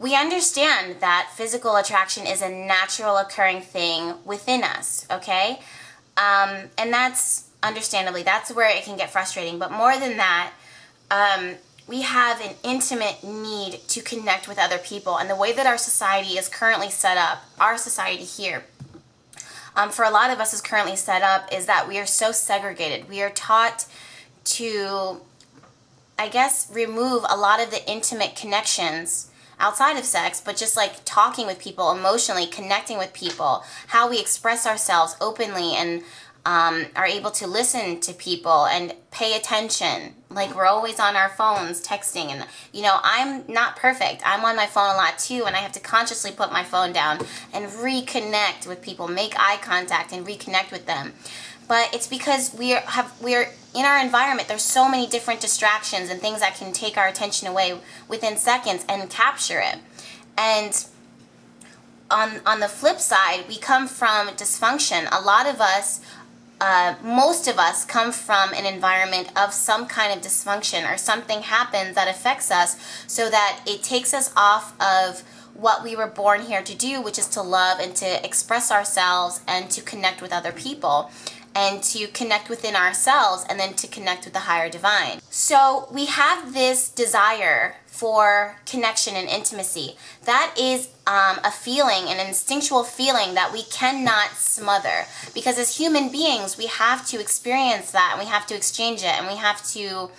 we understand that physical attraction is a natural occurring thing within us, okay? And that's, understandably, that's where it can get frustrating. But more than that, we have an intimate need to connect with other people. And the way that our society is currently set up, our society here, for a lot of us is currently set up, is that we are so segregated. We are taught to, I guess, remove a lot of the intimate connections outside of sex, but just like talking with people, emotionally connecting with people, how we express ourselves openly and are able to listen to people and pay attention. Like, we're always on our phones texting, and I'm not perfect. I'm on my phone a lot too, and I have to consciously put my phone down and reconnect with people, make eye contact and reconnect with them. But it's because we're in our environment. There's so many different distractions and things that can take our attention away within seconds and capture it. And on the flip side, we come from dysfunction. A lot of us, most of us, come from an environment of some kind of dysfunction, or something happens that affects us so that it takes us off of what we were born here to do, which is to love and to express ourselves and to connect with other people, and to connect within ourselves, and then to connect with the higher divine. So we have this desire for connection and intimacy. That is a feeling, an instinctual feeling that we cannot smother. Because as human beings, we have to experience that, and we have to exchange it, and we have to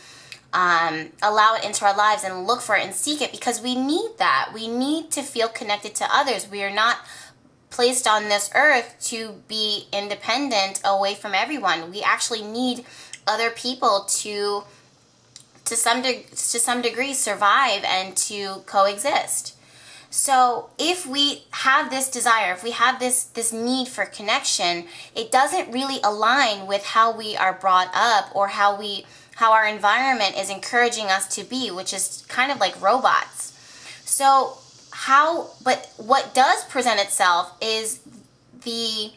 allow it into our lives and look for it and seek it, because we need that. We need to feel connected to others. We are not placed on this earth to be independent away from everyone. We actually need other people to some degree survive and to coexist. So if we have this desire, if we have this need for connection, it doesn't really align with how we are brought up, or how our environment is encouraging us to be, which is kind of like robots. So but what does present itself is the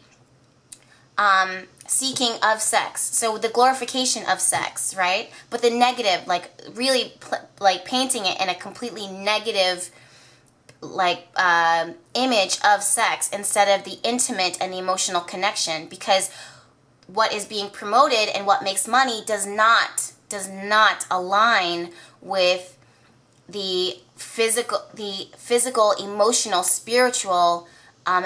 seeking of sex. So the glorification of sex, right? But the negative, like really like painting it in a completely negative image of sex, instead of the intimate and the emotional connection. Because what is being promoted and what makes money does not align with the physical, emotional, spiritual,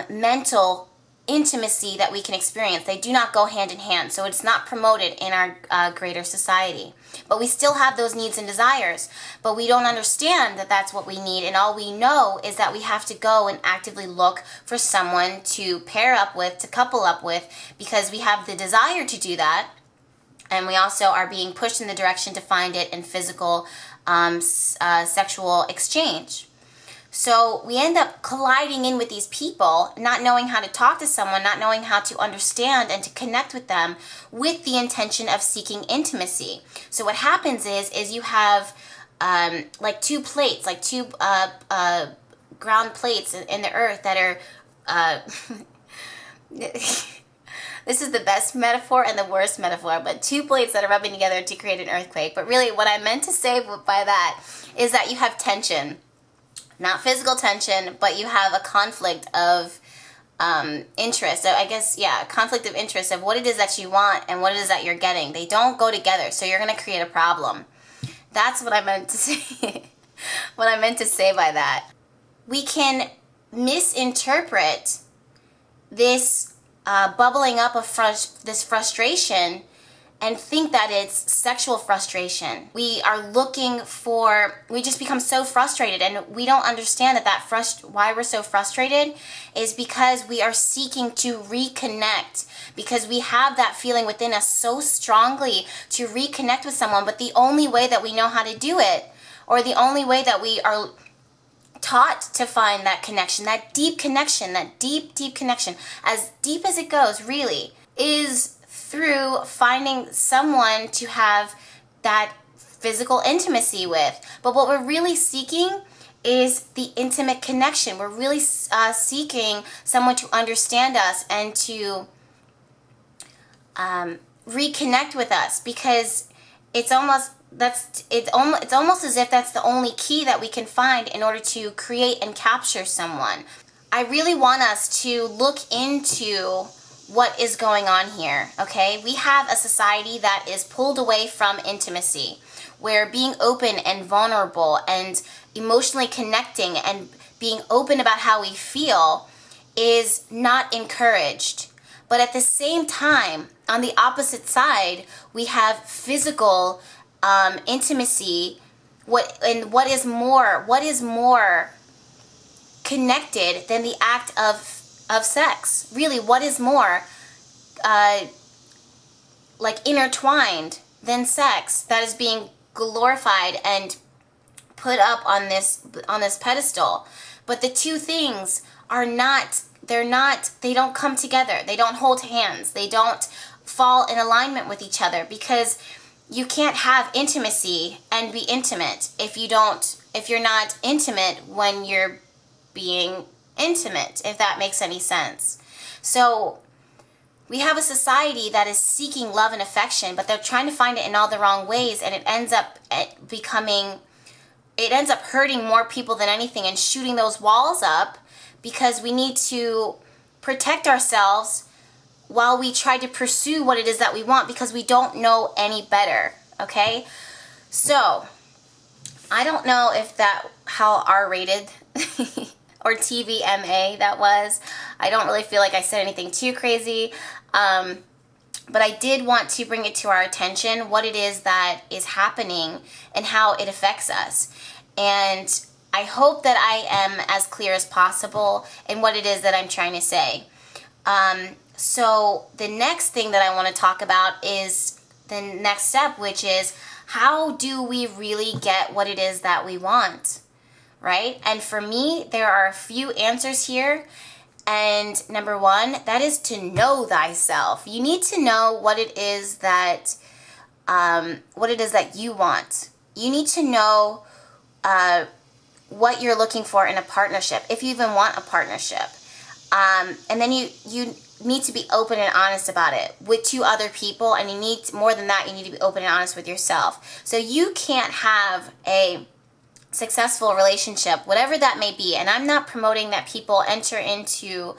mental intimacy that we can experience. They do not go hand in hand, so it's not promoted in our greater society. But we still have those needs and desires, but we don't understand that that's what we need, and all we know is that we have to go and actively look for someone to pair up with, to couple up with, because we have the desire to do that, and we also are being pushed in the direction to find it in physical sexual exchange. So we end up colliding in with these people, not knowing how to talk to someone, not knowing how to understand and to connect with them, with the intention of seeking intimacy. So what happens is you have like two plates, like two ground plates in the earth that are this is the best metaphor and the worst metaphor, but two plates that are rubbing together to create an earthquake. But really what I meant to say by that is that you have tension. Not physical tension, but you have a conflict of interest. So I guess, conflict of interest of what it is that you want and what it is that you're getting. They don't go together, so you're going to create a problem. That's what I meant to say. What I meant to say by that. We can misinterpret this bubbling up of this frustration and think that it's sexual frustration. We just become so frustrated, and we don't understand why we're so frustrated is because we are seeking to reconnect, because we have that feeling within us so strongly to reconnect with someone, but the only way that we know how to do it, or the only way that we are taught to find that connection, that deep connection, as deep as it goes really, is through finding someone to have that physical intimacy with. But what we're really seeking is the intimate connection. We're really seeking someone to understand us and to reconnect with us, because it's almost it's almost as if that's the only key that we can find in order to create and capture someone. I really want us to look into what is going on here, okay? We have a society that is pulled away from intimacy, where being open and vulnerable and emotionally connecting and being open about how we feel is not encouraged. But at the same time, on the opposite side, we have physical intimacy. What is more connected than the act of sex? Really, what is more like intertwined than sex that is being glorified and put up on this pedestal? But the two things are not, they don't come together. They don't hold hands. They don't fall in alignment with each other, because you can't have intimacy and be intimate if you're not intimate when you're being intimate, if that makes any sense. So we have a society that is seeking love and affection, but they're trying to find it in all the wrong ways, and it ends up hurting more people than anything and shooting those walls up, because we need to protect ourselves while we try to pursue what it is that we want, because we don't know any better, okay? So, I don't know if how R-rated or TVMA that was. I don't really feel like I said anything too crazy, but I did want to bring it to our attention what it is that is happening and how it affects us. And I hope that I am as clear as possible in what it is that I'm trying to say. So the next thing that I want to talk about is the next step, which is, how do we really get what it is that we want, right? And for me, there are a few answers here. And number one, that is to know thyself. You need to know what it is that you want. You need to know what you're looking for in a partnership, if you even want a partnership. And then you need to be open and honest about it with two other people, and you need more than that. You need to be open and honest with yourself. So you can't have a successful relationship, whatever that may be. And I'm not promoting that people enter into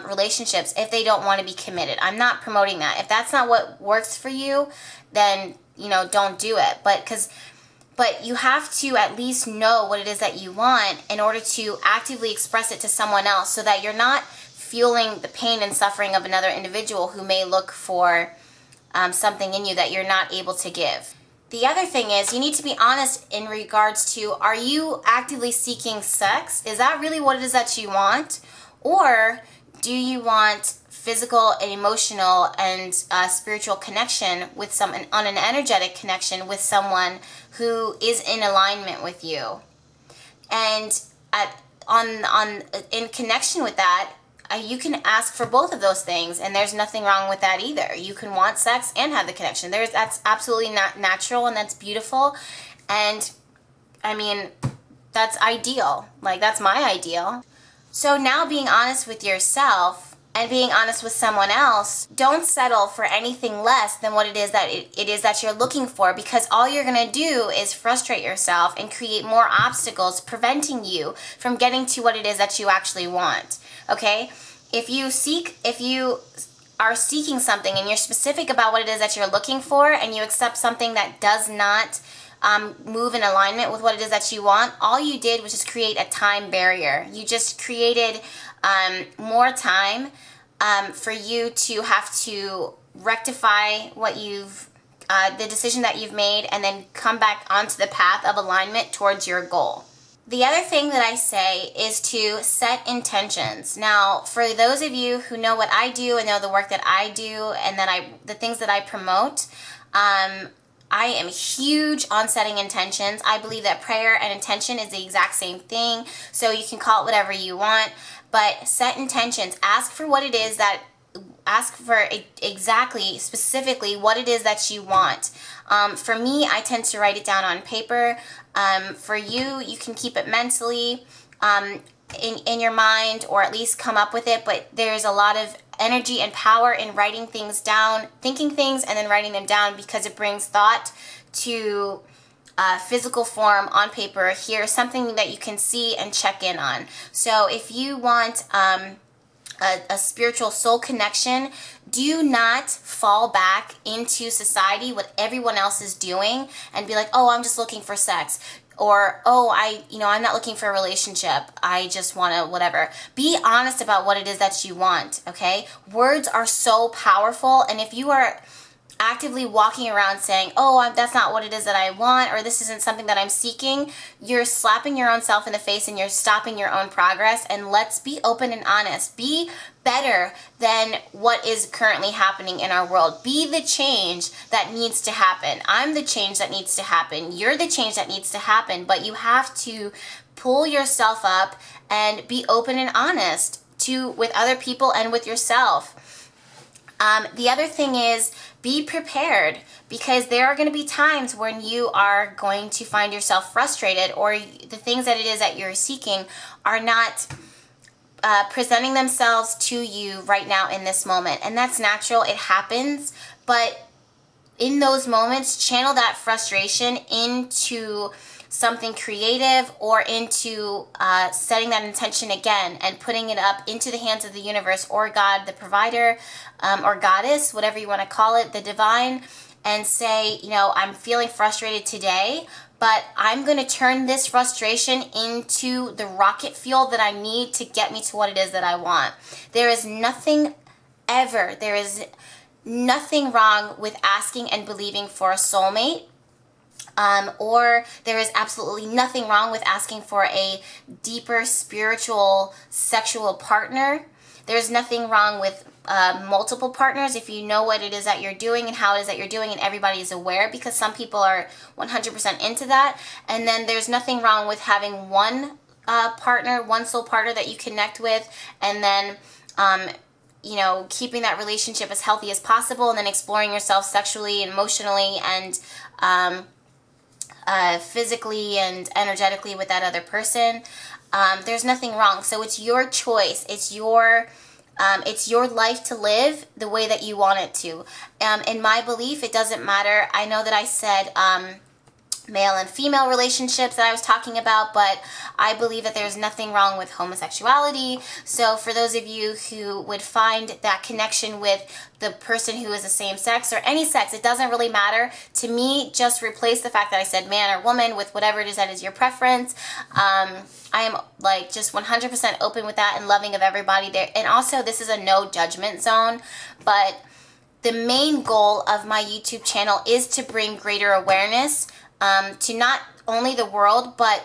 relationships if they don't want to be committed. I'm not promoting that. If that's not what works for you, then don't do it. But you have to at least know what it is that you want in order to actively express it to someone else, so that you're not feeling the pain and suffering of another individual who may look for something in you that you're not able to give. The other thing is, you need to be honest in regards to, are you actively seeking sex? Is that really what it is that you want? Or do you want physical and emotional and spiritual connection with on an energetic connection with someone who is in alignment with you? And in connection with that, you can ask for both of those things, and there's nothing wrong with that either. You can want sex and have the connection. That's absolutely not natural, and that's beautiful. And I mean, that's ideal. Like, that's my ideal. So now, being honest with yourself and being honest with someone else, don't settle for anything less than what it is that you're looking for, because all you're going to do is frustrate yourself and create more obstacles preventing you from getting to what it is that you actually want. Okay? If you are seeking something and you're specific about what it is that you're looking for, and you accept something that does not move in alignment with what it is that you want, all you did was just create a time barrier. You just created more time for you to have to rectify the decision that you've made, and then come back onto the path of alignment towards your goal. The other thing that I say is to set intentions. Now, for those of you who know what I do and know the work that I do and the things that I promote, I am huge on setting intentions. I believe that prayer and intention is the exact same thing, so you can call it whatever you want, but set intentions. Ask for exactly, specifically what it is that you want. For me, I tend to write it down on paper. For you, you can keep it mentally in your mind, or at least come up with it, but there's a lot of energy and power in writing things down, thinking things and then writing them down, because it brings thought to physical form on paper, here's something that you can see and check in on. So if you want a spiritual soul connection, do not fall back into society, what everyone else is doing, and be like, oh, I'm just looking for sex. Or, oh, I'm not looking for a relationship. I just want to whatever. Be honest about what it is that you want, okay? Words are so powerful, and if you are actively walking around saying, oh, that's not what it is that I want, or this isn't something that I'm seeking, you're slapping your own self in the face and you're stopping your own progress. And let's be open and honest. Be better than what is currently happening in our world. Be the change that needs to happen. I'm the change that needs to happen. You're the change that needs to happen, but you have to pull yourself up and be open and honest with other people and with yourself. The other thing is, be prepared, because there are going to be times when you are going to find yourself frustrated, or the things that it is that you're seeking are not presenting themselves to you right now in this moment. And that's natural. It happens. But in those moments, channel that frustration into something creative, or into setting that intention again and putting it up into the hands of the universe, or God, the provider, or goddess, whatever you want to call it, the divine, and say, I'm feeling frustrated today, but I'm going to turn this frustration into the rocket fuel that I need to get me to what it is that I want. There is nothing wrong with asking and believing for a soulmate. Or there is absolutely nothing wrong with asking for a deeper spiritual sexual partner. There's nothing wrong with multiple partners if you know what it is that you're doing and how it is that you're doing, and everybody is aware, because some people are 100% into that. And then there's nothing wrong with having one partner, one soul partner that you connect with, and then keeping that relationship as healthy as possible, and then exploring yourself sexually, emotionally, and physically and energetically with that other person. There's nothing wrong. So it's your choice. It's your life to live the way that you want it to. In my belief, it doesn't matter. I know that I said male and female relationships that I was talking about, but I believe that there's nothing wrong with homosexuality. So for those of you who would find that connection with the person who is the same sex, or any sex, it doesn't really matter. To me, just replace the fact that I said man or woman with whatever it is that is your preference. I am just 100% open with that and loving of everybody there. And also, this is a no judgment zone, but the main goal of my YouTube channel is to bring greater awareness to not only the world, but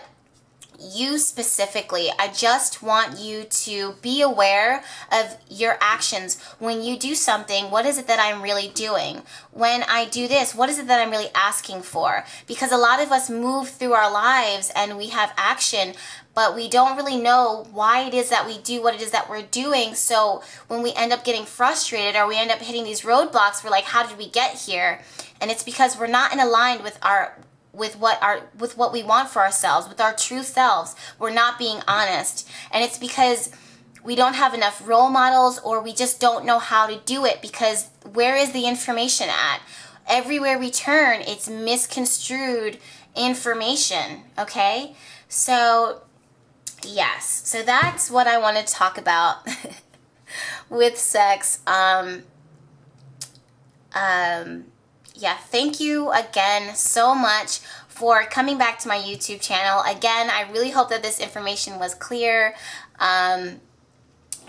you specifically. I just want you to be aware of your actions. When you do something, what is it that I'm really doing? When I do this, what is it that I'm really asking for? Because a lot of us move through our lives and we have action, but we don't really know why it is that we do what it is that we're doing. So when we end up getting frustrated, or we end up hitting these roadblocks, we're like, how did we get here? And it's because we're not in aligned with what we want for ourselves, with our true selves. We're not being honest. And it's because we don't have enough role models, or we just don't know how to do it, because where is the information at? Everywhere we turn, it's misconstrued information, okay? So, yes. So that's what I want to talk about with sex. Yeah, thank you again so much for coming back to my YouTube channel. Again, I really hope that this information was clear. It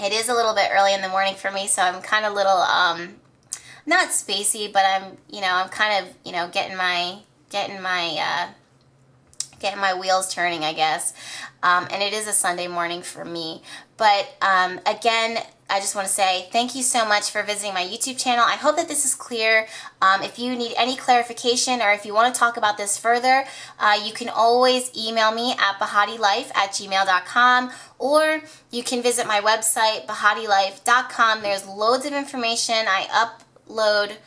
is a little bit early in the morning for me, so I'm kind of little, not spacey, but I'm kind of, getting my wheels turning, I guess. And it is a Sunday morning for me. But again, I just want to say thank you so much for visiting my YouTube channel. I hope that this is clear. If you need any clarification, or if you want to talk about this further, you can always email me at BehatiLife@gmail.com, or you can visit my website, BehatiLife.com. There's loads of information. I upload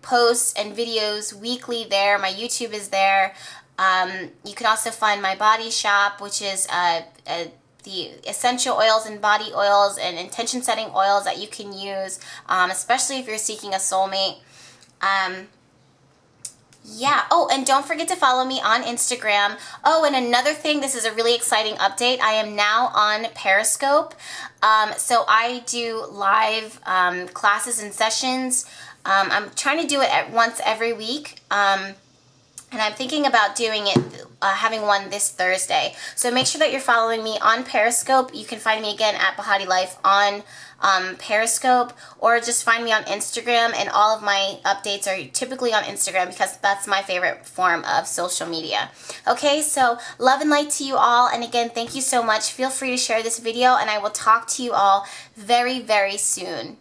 posts and videos weekly there. My YouTube is there. You can also find my body shop, which is the essential oils and body oils and intention setting oils that you can use, especially if you're seeking a soulmate. Yeah. Oh, and don't forget to follow me on Instagram. Oh, and another thing, this is a really exciting update. I am now on Periscope. So I do live classes and sessions. I'm trying to do it at once every week. And I'm thinking about doing it, having one this Thursday. So make sure that you're following me on Periscope. You can find me again at BehatiLife on Periscope, or just find me on Instagram, and all of my updates are typically on Instagram because that's my favorite form of social media. Okay, so love and light to you all, and again, thank you so much. Feel free to share this video, and I will talk to you all very, very soon.